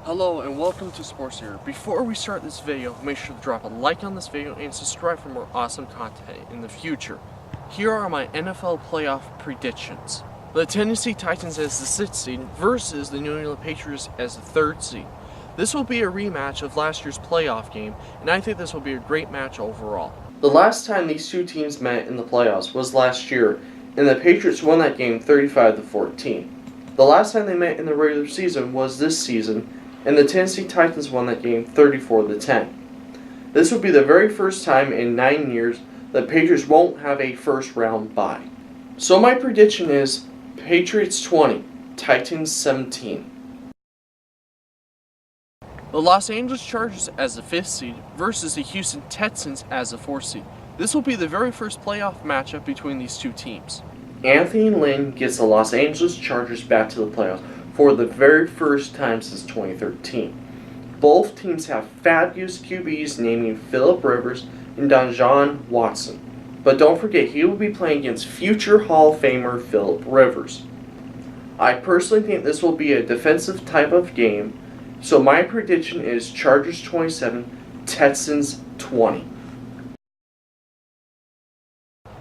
Hello and welcome to Sportstagator. Before we start this video, make sure to drop a like on this video and subscribe for more awesome content in the future. Here are my NFL playoff predictions. The Tennessee Titans as the 6th seed versus the New England Patriots as the 3rd seed. This will be a rematch of last year's playoff game, and I think this will be a great match overall. The last time these two teams met in the playoffs was last year, and the Patriots won that game 35-14. The last time they met in the regular season was this season, and the Tennessee Titans won that game 34-10. This will be the very first time in 9 years that Patriots won't have a first round bye. So my prediction is Patriots 20, Titans 17. The Los Angeles Chargers as the 5th seed versus the Houston Texans as the 4th seed. This will be the very first playoff matchup between these two teams. Anthony Lynn gets the Los Angeles Chargers back to the playoffs for the very first time since 2013. Both teams have fabulous QBs naming Phillip Rivers and Deshaun Watson. But don't forget, he will be playing against future Hall of Famer Phillip Rivers. I personally think this will be a defensive type of game, so my prediction is Chargers 27, Texans 20.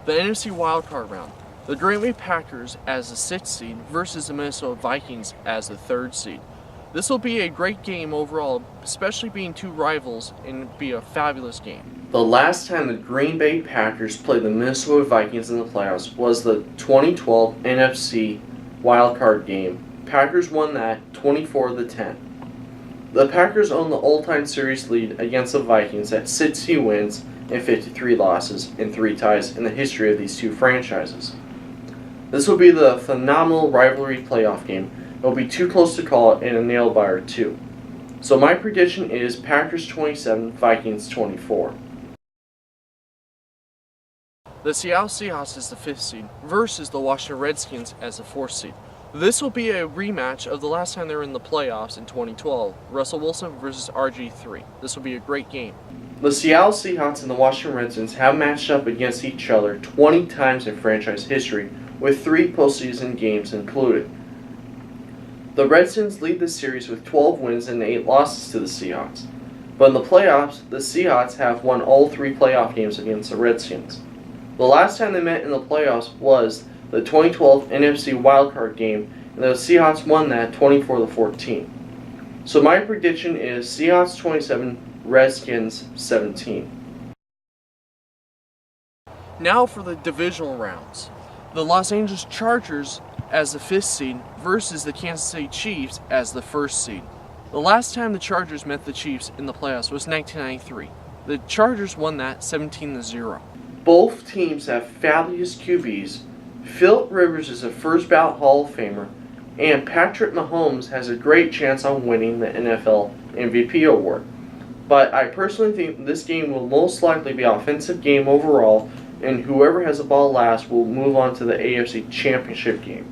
The NFC wildcard round. The Green Bay Packers as the 6th seed versus the Minnesota Vikings as the 3rd seed. This will be a great game overall, especially being two rivals, and be a fabulous game. The last time the Green Bay Packers played the Minnesota Vikings in the playoffs was the 2012 NFC wildcard game. Packers won that 24-10. The Packers own the all-time series lead against the Vikings at 60 wins and 53 losses and 3 ties in the history of these two franchises. This will be the phenomenal rivalry playoff game. It will be too close to call it and a nail-biter too. So my prediction is Packers 27, Vikings 24. The Seattle Seahawks is the 5th seed versus the Washington Redskins as the 4th seed. This will be a rematch of the last time they were in the playoffs in 2012, Russell Wilson versus RG3. This will be a great game. The Seattle Seahawks and the Washington Redskins have matched up against each other 20 times in franchise history, with 3 postseason games included. The Redskins lead the series with 12 wins and 8 losses to the Seahawks. But in the playoffs, the Seahawks have won all 3 playoff games against the Redskins. The last time they met in the playoffs was the 2012 NFC wildcard game, and the Seahawks won that 24-14. So my prediction is Seahawks 27, Redskins 17. Now for the divisional rounds. The Los Angeles Chargers as the 5th seed versus the Kansas City Chiefs as the 1st seed. The last time the Chargers met the Chiefs in the playoffs was 1993. The Chargers won that 17-0. Both teams have fabulous QBs. Phillip Rivers is a first ballot Hall of Famer, and Patrick Mahomes has a great chance on winning the NFL MVP award. But I personally think this game will most likely be an offensive game overall, and whoever has the ball last will move on to the AFC Championship game.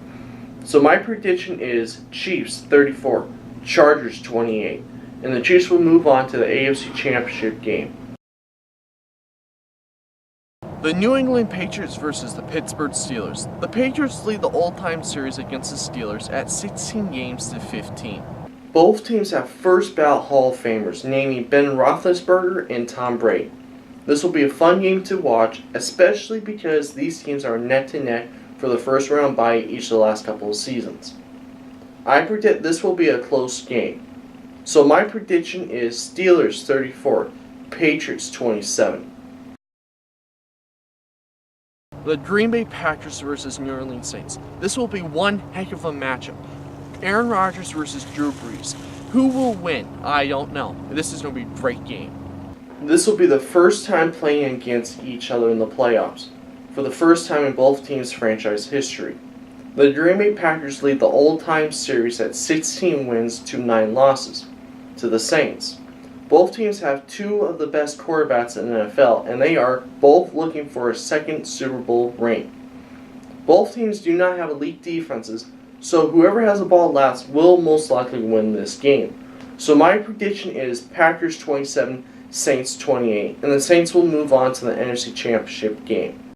So my prediction is Chiefs 34, Chargers 28, and the Chiefs will move on to the AFC Championship game. The New England Patriots versus the Pittsburgh Steelers. The Patriots lead the all-time series against the Steelers at 16 games to 15. Both teams have first ballot Hall of Famers, naming Ben Roethlisberger and Tom Brady. This will be a fun game to watch, especially because these teams are neck-to-neck for the first round bye each of the last couple of seasons. I predict this will be a close game. So my prediction is Steelers 34, Patriots 27. The Green Bay Packers versus New Orleans Saints. This will be one heck of a matchup. Aaron Rodgers versus Drew Brees. Who will win? I don't know. This is going to be a great game. This will be the first time playing against each other in the playoffs, for the first time in both teams' franchise history. The Green Bay Packers lead the all-time series at 16 wins to 9 losses to the Saints. Both teams have 2 of the best quarterbacks in the NFL, and they are both looking for a 2nd Super Bowl ring. Both teams do not have elite defenses, so whoever has the ball last will most likely win this game. So my prediction is Packers 27, Saints 28, and the Saints will move on to the NFC Championship game.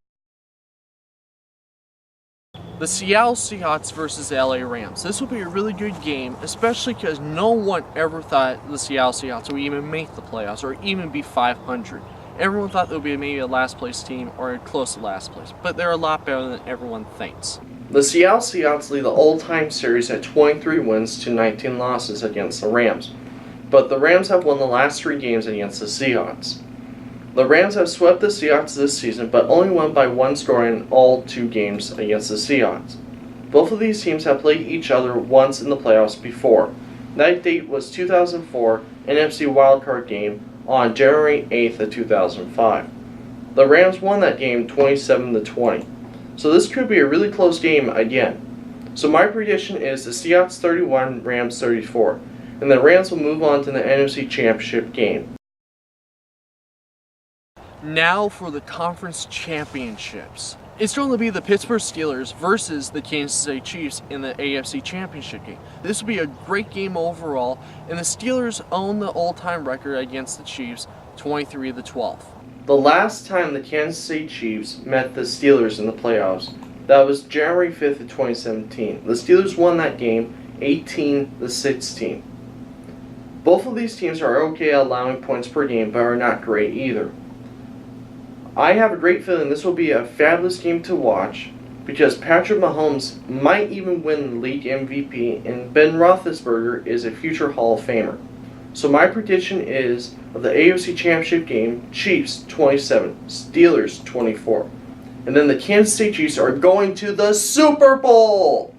the Seattle Seahawks versus the LA Rams. This will be a really good game, especially because no one ever thought the Seattle Seahawks would even make the playoffs or even be 500. Everyone thought they would be maybe a last place team or close to last place, but they're a lot better than everyone thinks. The Seattle Seahawks lead the all-time series at 23 wins to 19 losses against the Rams, but the Rams have won the last 3 games against the Seahawks. The Rams have swept the Seahawks this season, but only won by 1 score in all 2 games against the Seahawks. Both of these teams have played each other once in the playoffs before. That date was 2004 NFC wildcard game on January 8th of 2005. The Rams won that game 27-20. So this could be a really close game again. So my prediction is the Seahawks 31, Rams 34, and the Rams will move on to the NFC Championship game. Now for the conference championships. It's going to be the Pittsburgh Steelers versus the Kansas City Chiefs in the AFC Championship game. This will be a great game overall, and the Steelers own the all-time record against the Chiefs, 23-12. The last time the Kansas City Chiefs met the Steelers in the playoffs, that was January 5th of 2017. The Steelers won that game 18-16. Both of these teams are okay at allowing points per game, but are not great either. I have a great feeling this will be a fabulous game to watch because Patrick Mahomes might even win the league MVP and Ben Roethlisberger is a future Hall of Famer. So my prediction is of the AFC Championship game, Chiefs 27, Steelers 24. And then the Kansas City Chiefs are going to the Super Bowl!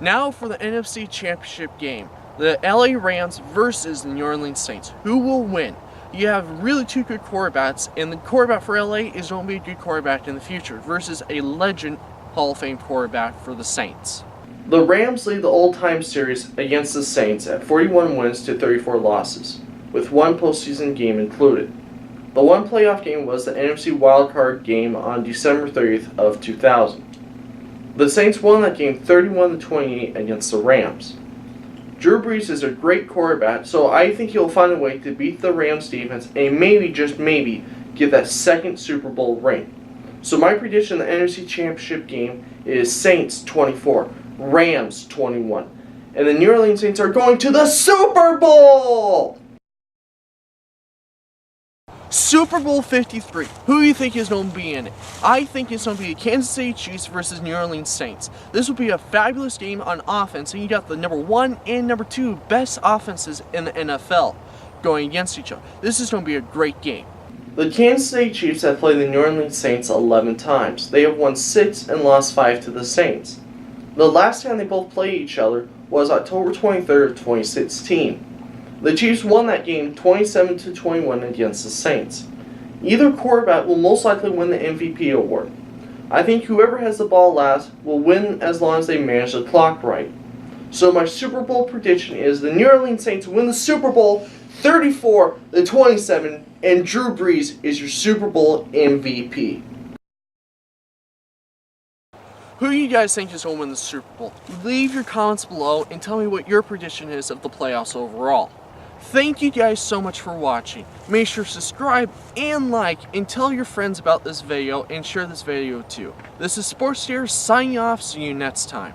Now for the NFC Championship game, the LA Rams versus the New Orleans Saints. Who will win? You have really 2 good quarterbacks, and the quarterback for LA is going to be a good quarterback in the future versus a legend Hall of Fame quarterback for the Saints. The Rams lead the all-time series against the Saints at 41 wins to 34 losses, with 1 postseason game included. The 1 playoff game was the NFC wildcard game on December 30th of 2000. The Saints won that game 31-28 against the Rams. Drew Brees is a great quarterback, so I think he'll find a way to beat the Rams defense and maybe, just maybe, get that 2nd Super Bowl ring. So my prediction in the NFC Championship game is Saints 24, Rams 21. And the New Orleans Saints are going to the Super Bowl! Super Bowl 53. Who do you think is going to be in it? I think it's going to be the Kansas City Chiefs versus New Orleans Saints. This will be a fabulous game on offense, and you got the number 1 and number 2 best offenses in the NFL going against each other. This is going to be a great game. The Kansas City Chiefs have played the New Orleans Saints 11 times. They have won 6 and lost 5 to the Saints. The last time they both played each other was October 23rd of 2016. The Chiefs won that game 27-21 against the Saints. Either quarterback will most likely win the MVP award. I think whoever has the ball last will win as long as they manage the clock right. So my Super Bowl prediction is the New Orleans Saints win the Super Bowl 34-27, and Drew Brees is your Super Bowl MVP. Who do you guys think is going to win the Super Bowl? Leave your comments below and tell me what your prediction is of the playoffs overall. Thank you guys so much for watching. Make sure to subscribe and like and tell your friends about this video and share this video too. This is Sportstagator signing off. See you next time.